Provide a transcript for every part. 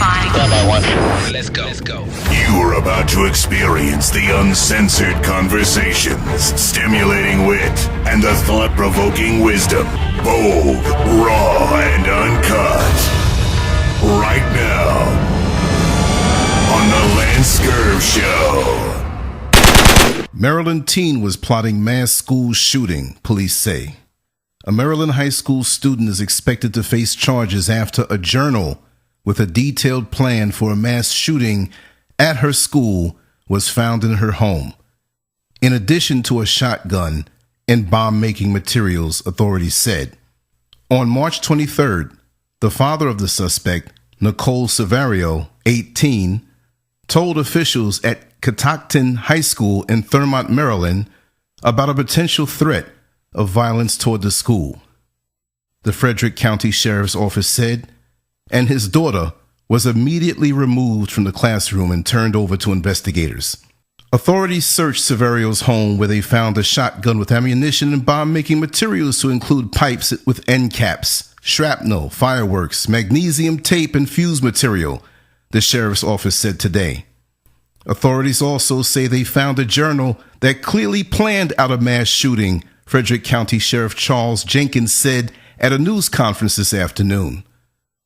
Identifying. Let's go. You are about to experience the uncensored conversations, stimulating wit, and the thought-provoking wisdom. Bold, raw, and uncut. Right now, on the LanceScurv Show. Maryland teen was plotting mass school shooting, police say. A Maryland high school student is expected to face charges after a journal with a detailed plan for a mass shooting at her school was found in her home. In addition to a shotgun and bomb-making materials, authorities said. On March 23rd, the father of the suspect, Nichole Cevario, 18, told officials at Catoctin High School in Thurmont, Maryland, about a potential threat of violence toward the school. The Frederick County Sheriff's Office said, and his daughter was immediately removed from the classroom and turned over to investigators. Authorities searched Cevario's home, where they found a shotgun with ammunition and bomb-making materials to include pipes with end caps, shrapnel, fireworks, magnesium tape, and fuse material, the sheriff's office said today. Authorities also say they found a journal that clearly planned out a mass shooting, Frederick County Sheriff Charles Jenkins said at a news conference this afternoon.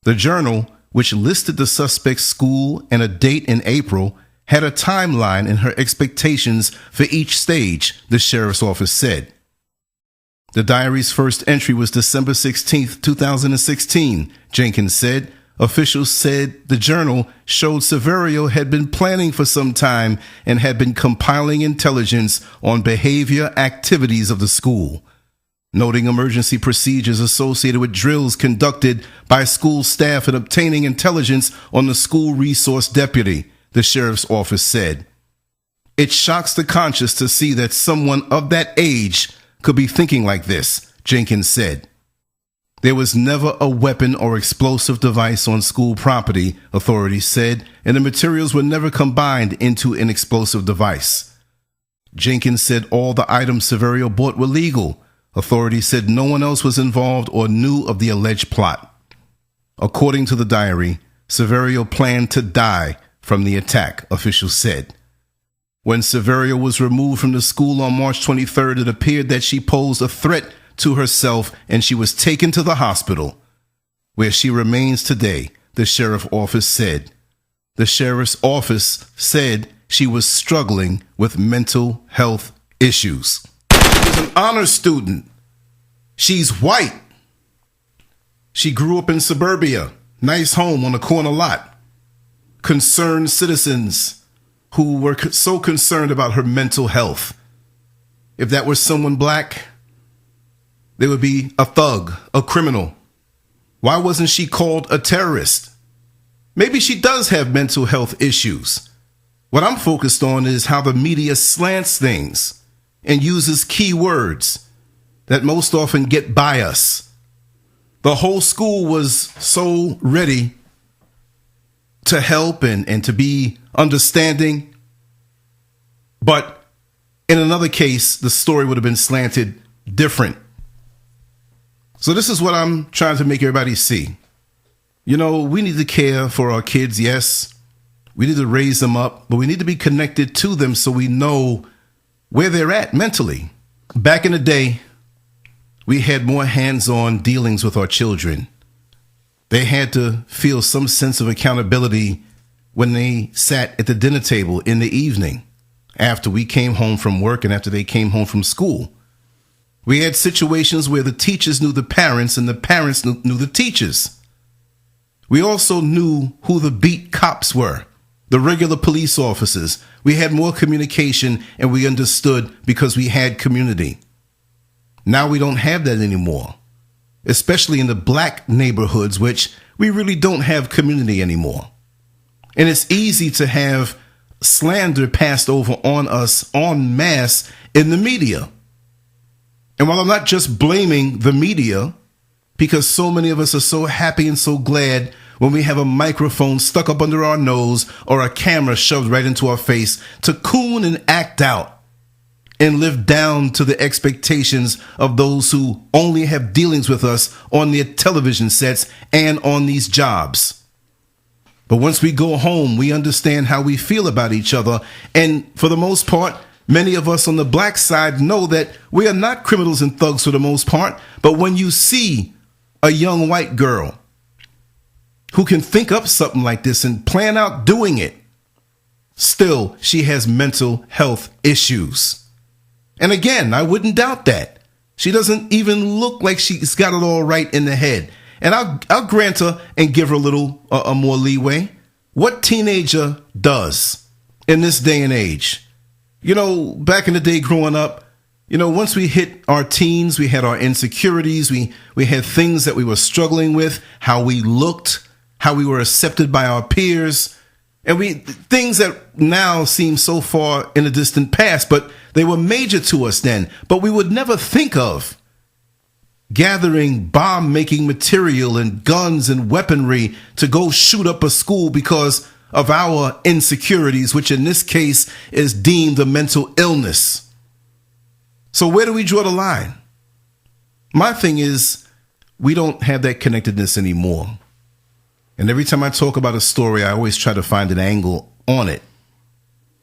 The journal, which listed the suspect's school and a date in April, had a timeline in her expectations for each stage, the sheriff's office said. The diary's first entry was December 16, 2016, Jenkins said. Officials said the journal showed Cevario had been planning for some time and had been compiling intelligence on behavior activities of the school, noting emergency procedures associated with drills conducted by school staff and obtaining intelligence on the school resource deputy, the sheriff's office said. It shocks the conscience to see that someone of that age could be thinking like this, Jenkins said. There was never a weapon or explosive device on school property, authorities said, and the materials were never combined into an explosive device. Jenkins said all the items Cevario bought were legal. Authorities said no one else was involved or knew of the alleged plot. According to the diary, Cevario planned to die from the attack, officials said. When Cevario was removed from the school on March 23rd, it appeared that she posed a threat to herself and she was taken to the hospital, where she remains today, the sheriff's office said. The sheriff's office said she was struggling with mental health issues. She was an honor student. She's white. She grew up in suburbia, nice home on a corner lot. Concerned citizens who were so concerned about her mental health. If that were someone black, they would be a thug, a criminal. Why wasn't she called a terrorist? Maybe she does have mental health issues. What I'm focused on is how the media slants things and uses key words that most often get by us. The whole school was so ready to help and to be understanding. But in another case, the story would have been slanted different. So this is what I'm trying to make everybody see. You know, we need to care for our kids, yes. We need to raise them up, but we need to be connected to them so we know where they're at mentally. Back in the day, we had more hands-on dealings with our children. They had to feel some sense of accountability when they sat at the dinner table in the evening, after we came home from work and after they came home from school. We had situations where the teachers knew the parents and the parents knew the teachers. We also knew who the beat cops were, the regular police officers. We had more communication and we understood because we had community. Now we don't have that anymore, especially in the black neighborhoods, which we really don't have community anymore. And it's easy to have slander passed over on us en masse in the media. And while I'm not just blaming the media, because so many of us are so happy and so glad when we have a microphone stuck up under our nose or a camera shoved right into our face to coon and act out and live down to the expectations of those who only have dealings with us on their television sets and on these jobs. But once we go home, we understand how we feel about each other. And for the most part, many of us on the black side know that we are not criminals and thugs for the most part. But when you see a young white girl who can think up something like this and plan out doing it, still, she has mental health issues. And again, I wouldn't doubt that. She doesn't even look like she's got it all right in the head. And I'll grant her and give her a little more leeway. What teenager does in this day and age? You know, back in the day growing up, you know, once we hit our teens, we had our insecurities. We had things that we were struggling with, how we looked, how we were accepted by our peers. And things that now seem so far in the distant past, but they were major to us then. But we would never think of gathering bomb-making material and guns and weaponry to go shoot up a school because of our insecurities, which in this case is deemed a mental illness. So where do we draw the line? My thing is, we don't have that connectedness anymore. And every time I talk about a story, I always try to find an angle on it.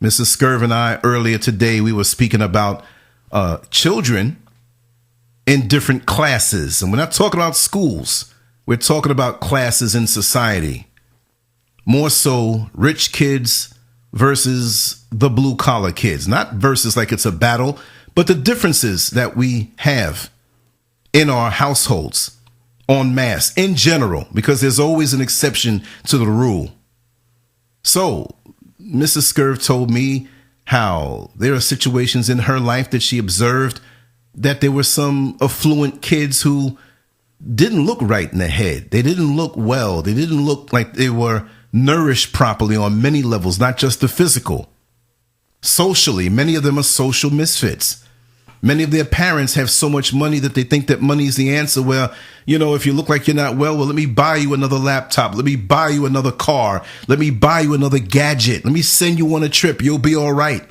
Mrs. Scurv and I, earlier today, we were speaking about children in different classes. And we're not talking about schools. We're talking about classes in society. More so rich kids versus the blue collar kids. Not versus like it's a battle, but the differences that we have in our households en masse in general, because there's always an exception to the rule. So Mrs. Scurv told me how there are situations in her life that she observed that there were some affluent kids who didn't look right in the head. They didn't look well. They didn't look like they were nourished properly on many levels, not just the physical. Socially, many of them are social misfits. Many of their parents have so much money that they think that money is the answer. Well, you know, if you look like you're not well, let me buy you another laptop. Let me buy you another car. Let me buy you another gadget. Let me send you on a trip. You'll be all right.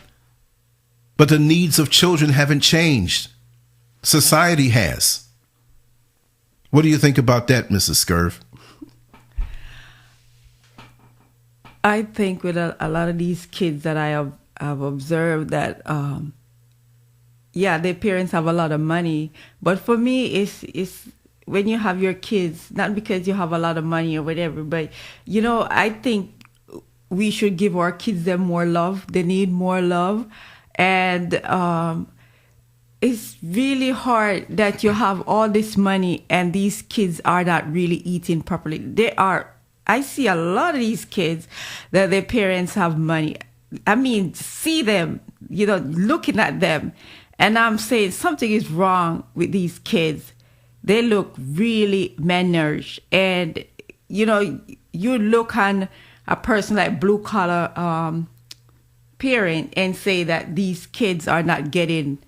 But the needs of children haven't changed. Society has. What do you think about that, Mrs. Scurv? I think with a lot of these kids that I have observed that, their parents have a lot of money. But for me, it's when you have your kids, not because you have a lot of money or whatever, but, you know, I think we should give our kids them more love. They need more love. And it's really hard that you have all this money and these kids are not really eating properly. I see a lot of these kids that their parents have money. I mean, see them, you know, looking at them. And I'm saying something is wrong with these kids. They look really malnourished. And, you know, you look on a person like blue collar parent and say that these kids are not getting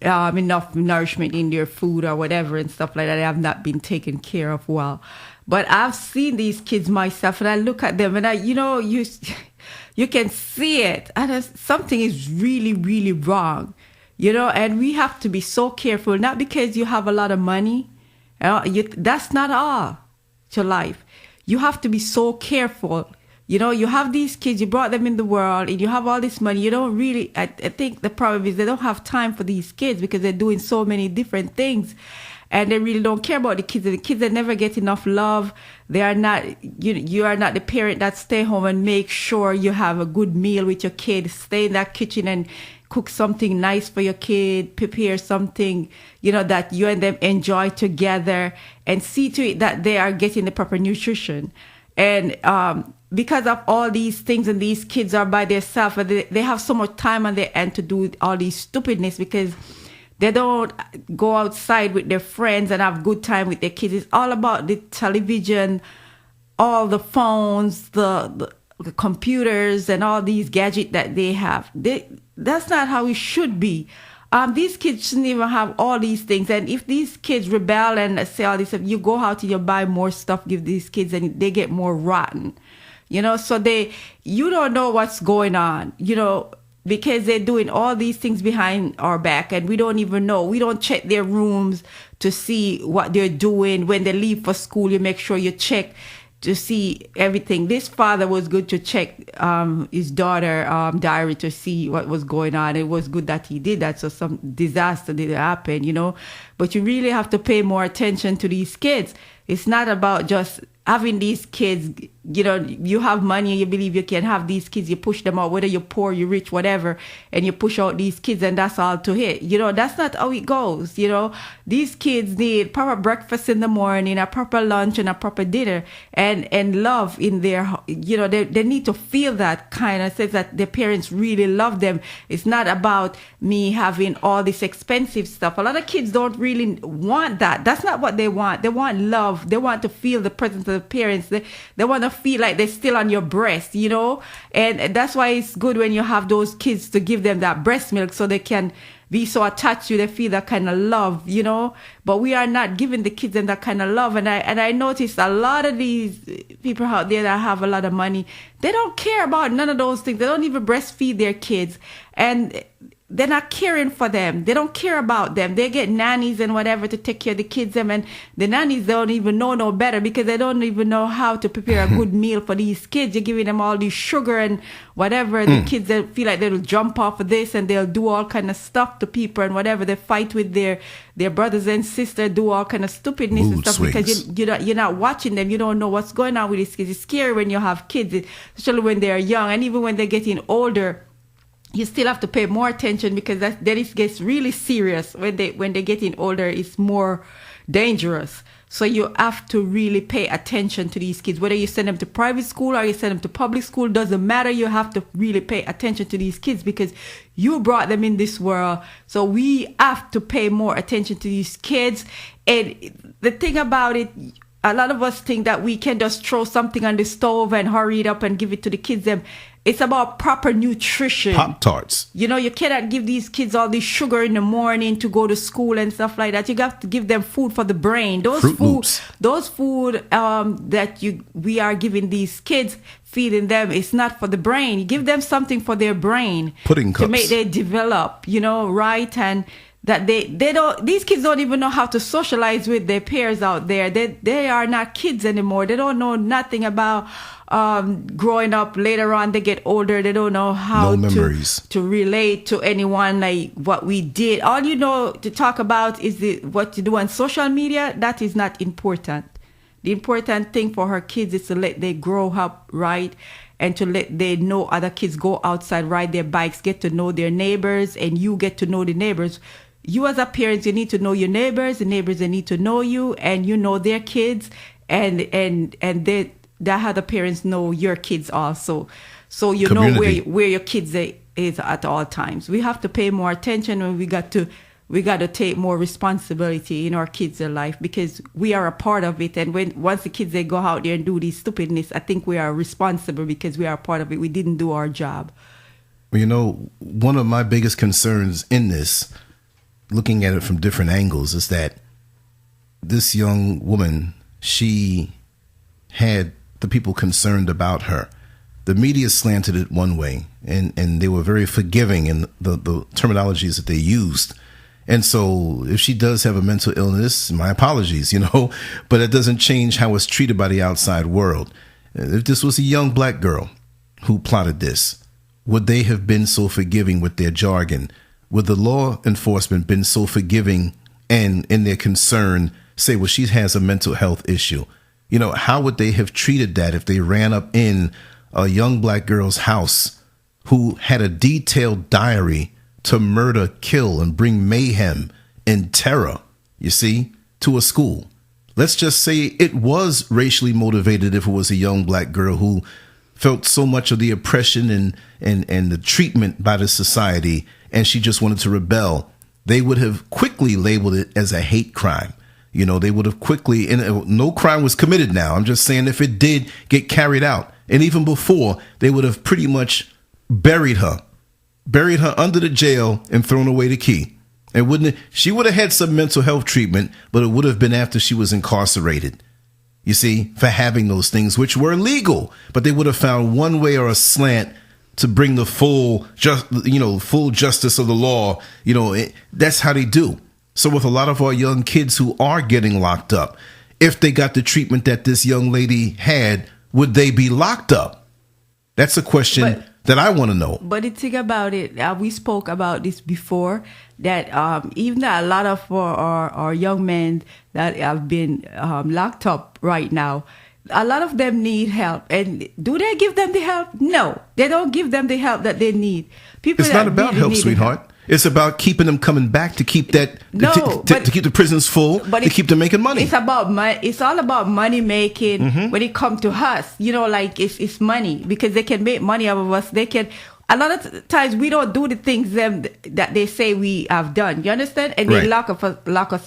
enough nourishment in their food or whatever and stuff like that. They have not been taken care of well. But I've seen these kids myself and I look at them and you can see it. And something is really, really wrong, you know, and we have to be so careful, not because you have a lot of money. That's not all to life. You have to be so careful. You know, you have these kids, you brought them in the world and you have all this money. You don't really, I think the problem is they don't have time for these kids because they're doing so many different things. And they really don't care about the kids. The kids that never get enough love. They are not. You are not the parent that stay home and make sure you have a good meal with your kid. Stay in that kitchen and cook something nice for your kid. Prepare something, you know, that you and them enjoy together, and see to it that they are getting the proper nutrition. And because of all these things, and these kids are by themselves, they have so much time on their end to do all these stupidness because they don't go outside with their friends and have good time with their kids. It's all about the television, all the phones, the computers, and all these gadgets that they have. That's not how it should be. These kids shouldn't even have all these things. And if these kids rebel and say all this stuff, you go out and you buy more stuff, give these kids, and they get more rotten. You know, so you don't know what's going on, you know, because they're doing all these things behind our back and we don't even know. We don't check their rooms to see what they're doing. When they leave for school, you make sure you check to see everything. This father was good to check his daughter diary to see what was going on. It was good that he did that, so some disaster didn't happen, you know. But you really have to pay more attention to these kids. It's not about just having these kids, you know, you have money, you believe you can have these kids, you push them out, whether you're poor, you're rich, whatever, and you push out these kids and that's all to it. You know, that's not how it goes, you know. These kids need proper breakfast in the morning, a proper lunch and a proper dinner, and love in their, you know, they need to feel that kind of sense that their parents really love them. It's not about me having all this expensive stuff. A lot of kids don't really want that. That's not what they want. They want love. They want to feel the presence of the parents. They want to feel like they're still on your breast, you know. And that's why it's good when you have those kids to give them that breast milk so they can be so attached to you, they feel that kind of love, you know. But we are not giving the kids them that kind of love. And I noticed a lot of these people out there that have a lot of money, they don't care about none of those things. They don't even breastfeed their kids. And they're not caring for them. They don't care about them. They get nannies and whatever to take care of the kids. And the nannies don't even know no better because they don't even know how to prepare a good meal for these kids. You're giving them all this sugar and whatever. The kids, they feel like they'll jump off of this and they'll do all kind of stuff to people and whatever. They fight with their brothers and sisters, do all kind of stupidness Mood and stuff swings. because you're not watching them. You don't know what's going on with these kids. It's scary when you have kids, especially when they're young and even when they're getting older. You still have to pay more attention because then it gets really serious. When they getting older, it's more dangerous. So you have to really pay attention to these kids. Whether you send them to private school or you send them to public school, doesn't matter. You have to really pay attention to these kids because you brought them in this world. So we have to pay more attention to these kids. And the thing about it, a lot of us think that we can just throw something on the stove and hurry it up and give it to the kids. It's about proper nutrition. Pop-Tarts. You know, you cannot give these kids all this sugar in the morning to go to school and stuff like that. You have to give them food for the brain. Those Fruit food Loops. that we are giving these kids, feeding them, it's not for the brain. You give them something for their brain. Pudding to cups. make them develop, you know, right? And that they don't, these kids don't even know how to socialize with their peers out there. They are not kids anymore. They don't know nothing about growing up. Later on, they get older. They don't know how to relate to anyone like what we did. All you know to talk about is what you do on social media. That is not important. The important thing for her kids is to let they grow up right and to let they know other kids, go outside, ride their bikes, get to know their neighbors, and you get to know the neighbors. You as a parent, you need to know your neighbors. The neighbors, they need to know you, and you know their kids, and that how the parents know your kids also. So you Community. know where your kids is at all times. We have to pay more attention, and we got to take more responsibility in our kids' life because we are a part of it. And once the kids, they go out there and do this stupidness, I think we are responsible because we are a part of it. We didn't do our job. Well, you know, one of my biggest concerns in this, looking at it from different angles, is that this young woman, she had the people concerned about her. The media slanted it one way, and they were very forgiving in the terminologies that they used. And so if she does have a mental illness, my apologies, you know, but it doesn't change how it's treated by the outside world. If this was a young black girl who plotted this, would they have been so forgiving with their jargon? Would the law enforcement been so forgiving and in their concern say, well, she has a mental health issue? You know, how would they have treated that if they ran up in a young black girl's house who had a detailed diary to murder, kill, and bring mayhem and terror, you see, to a school? Let's just say it was racially motivated if it was a young black girl who felt so much of the oppression and the treatment by the society, and she just wanted to rebel. They would have quickly labeled it as a hate crime. You know, they would have quickly, and no crime was committed now. I'm just saying if it did get carried out, and even before, they would have pretty much buried her under the jail and thrown away the key. And she would have had some mental health treatment, but it would have been after she was incarcerated, you see, for having those things, which were legal, but they would have found one way or a slant to bring the full justice of the law. You know, that's how they do. So with a lot of our young kids who are getting locked up, if they got the treatment that this young lady had, would they be locked up? That's a question that I want to know. But the thing about it, we spoke about this before, that even a lot of our young men that have been locked up right now, a lot of them need help. And do they give them the help? No, they don't give them the help that they need. It's not about help, sweetheart. It's about keeping them coming back to keep that to keep the prisons full, to keep them making money. It's about money. It's all about money making when it comes to us. You know, like it's money, because they can make money out of us. They can. A lot of times we don't do the things that they say we have done. You understand? And they lock us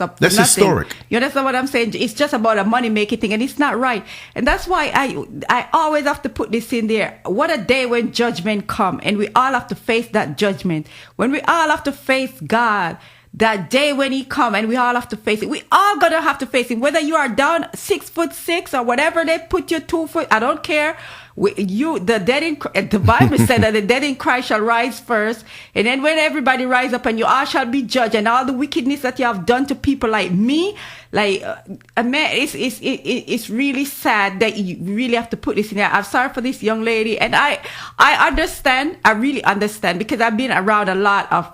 up. That's historic. You understand what I'm saying? It's just about a money making thing, and it's not right. And that's why I always have to put this in there. What a day when judgment come, and we all have to face that judgment. When we all have to face God, that day when He come, and we all have to face it. We all gonna have to face it. Whether you are down 6'6" or whatever they put you 2 foot, I don't care. The Bible said that the dead in Christ shall rise first, and then when everybody rise up, and you all shall be judged, and all the wickedness that you have done to people like me, like man, it's really sad that you really have to put this in there. I'm sorry for this young lady, and I understand. I really understand, because I've been around a lot of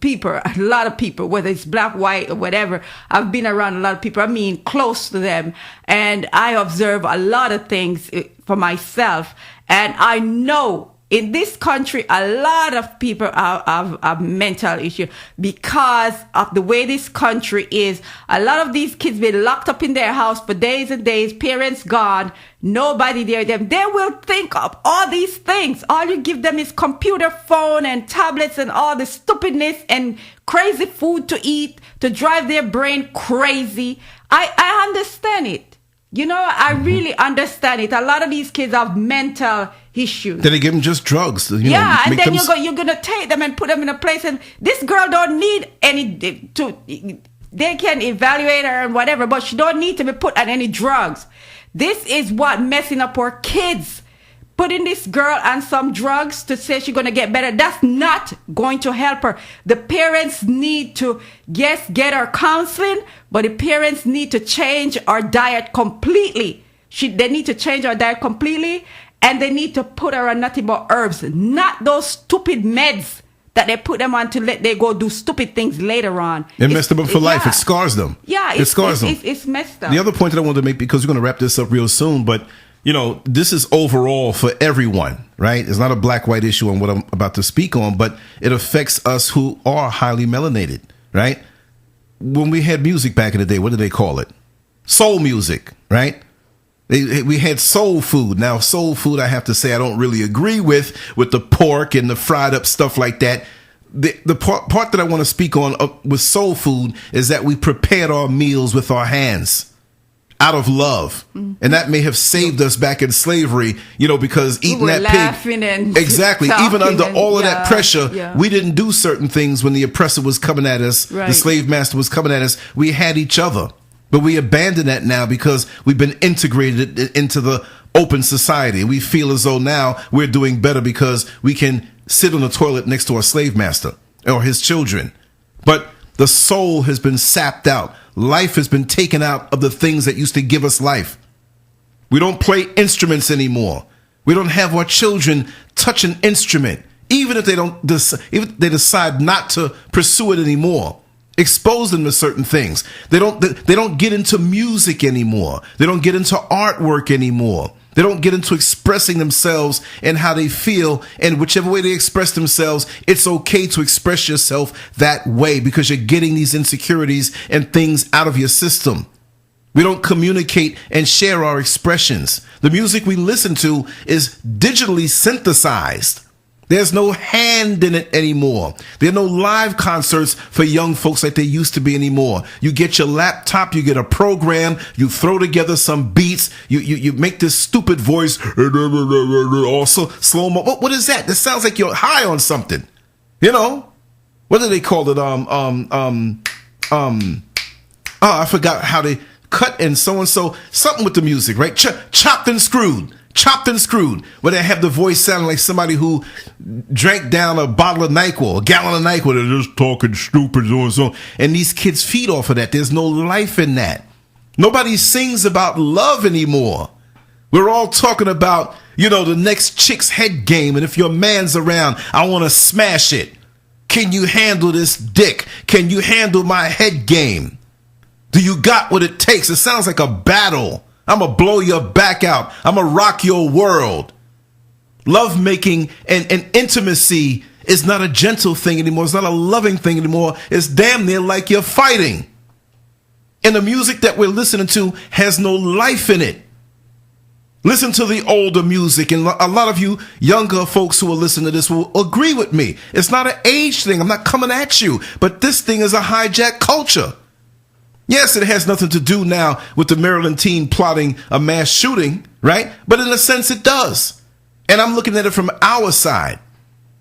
people, a lot of people, whether it's black, white, or whatever. I've been around a lot of people. I mean, close to them, and I observe a lot of things for myself. And I know in this country, a lot of people have mental issues because of the way this country is. A lot of these kids been locked up in their house for days and days, parents gone, nobody there. They will think of all these things. All you give them is computer, phone, and tablets, and all the stupidness and crazy food to eat to drive their brain crazy. I understand it. You know, I really understand it. A lot of these kids have mental issues. Then they give them just drugs. And then you're going to take them and put them in a place. And this girl don't need they can evaluate her and whatever, but she don't need to be put on any drugs. This is what messing up our kids. Putting this girl on some drugs to say she's going to get better, that's not going to help her. The parents need to, get her counseling, but the parents need to change our diet completely. They need to change our diet completely, and they need to put her on nothing but herbs, not those stupid meds that they put them on to let they go do stupid things later on. It messed them up for life. It scars them. Yeah, it scars them. It's messed up. The other point that I wanted to make, because we're going to wrap this up real soon, but this is overall for everyone, right? It's not a black-white issue on what I'm about to speak on, but it affects us who are highly melanated, right? When we had music back in the day, what did they call it? Soul music, right? We had soul food. Now, soul food, I have to say, I don't really agree with the pork and the fried up stuff like that. The part that I want to speak on with soul food is that we prepared our meals with our hands, out of love. Mm-hmm. And that may have saved us back in slavery, because eating that pig. Exactly. Even under all of that pressure, we didn't do certain things when the oppressor was coming at us, right. The slave master was coming at us. We had each other. But we abandon that now because we've been integrated into the open society. We feel as though now we're doing better because we can sit on the toilet next to our slave master or his children. But the soul has been sapped out. Life has been taken out of the things that used to give us life. We don't play instruments anymore. We don't have our children touch an instrument, even if they decide not to pursue it anymore. Expose them to certain things. They don't get into music anymore. They don't get into artwork anymore. They don't get into expressing themselves and how they feel, and whichever way they express themselves, it's okay to express yourself that way because you're getting these insecurities and things out of your system. We don't communicate and share our expressions. The music we listen to is digitally synthesized. There's no hand in it anymore. There are no live concerts for young folks like there used to be anymore. You get your laptop, you get a program, you throw together some beats, you make this stupid voice, also slow-mo. What is that? That sounds like you're high on something. What do they call it? I forgot how they cut and so something with the music, right? Chopped and screwed, where they have the voice sounding like somebody who drank down a bottle of NyQuil, a gallon of NyQuil. They're just talking stupid, so. And these kids feed off of that. There's no life in that. Nobody sings about love anymore. We're all talking about, the next chick's head game. And if your man's around, I want to smash it. Can you handle this dick? Can you handle my head game? Do you got what it takes? It sounds like a battle. I'm going to blow your back out. I'm going to rock your world. Love making and intimacy is not a gentle thing anymore. It's not a loving thing anymore. It's damn near like you're fighting. And the music that we're listening to has no life in it. Listen to the older music, and a lot of you younger folks who are listening to this will agree with me. It's not an age thing. I'm not coming at you, but this thing is a hijacked culture. Yes, it has nothing to do now with the Maryland teen plotting a mass shooting, right? But in a sense, it does. And I'm looking at it from our side.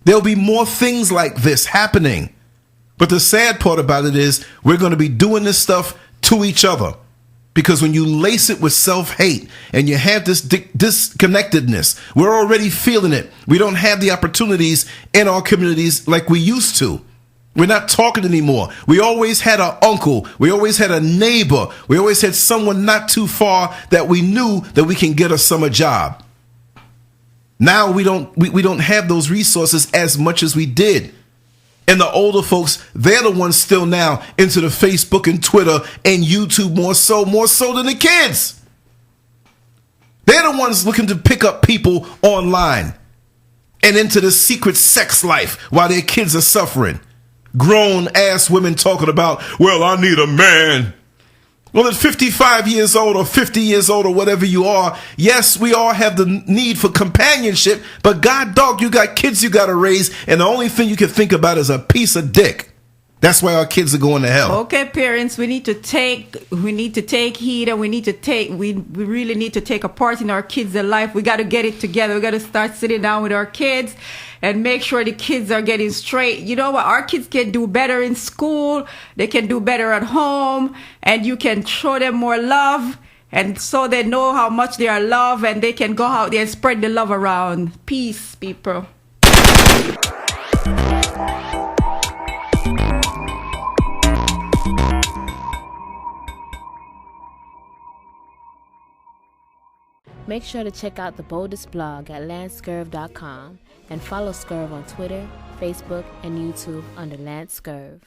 There'll be more things like this happening. But the sad part about it is we're going to be doing this stuff to each other. Because when you lace it with self-hate and you have this disconnectedness, we're already feeling it. We don't have the opportunities in our communities like we used to. We're not talking anymore. We always had an uncle. We always had a neighbor. We always had someone not too far that we knew that we can get a summer job. Now we don't have those resources as much as we did. And the older folks, they're the ones still now into the Facebook and Twitter and YouTube more so than the kids. They're the ones looking to pick up people online and into the secret sex life while their kids are suffering. Grown ass women talking about, well, I need a man. Well, at 55 years old or 50 years old or whatever you are, yes, we all have the need for companionship, but God dog, you got kids you got to raise, and the only thing you can think about is a piece of dick. That's why our kids are going to hell. Okay, parents, we need to take heed, and we really need to take a part in our kids' life. We got to get it together. We got to start sitting down with our kids and make sure the kids are getting straight. You know what? Our kids can do better in school. They can do better at home, and you can show them more love, and so they know how much they are loved, and they can go out there and spread the love around. Peace, people. Make sure to check out the boldest blog at LanceScurv.com and follow Scurv on Twitter, Facebook, and YouTube under LanceScurv.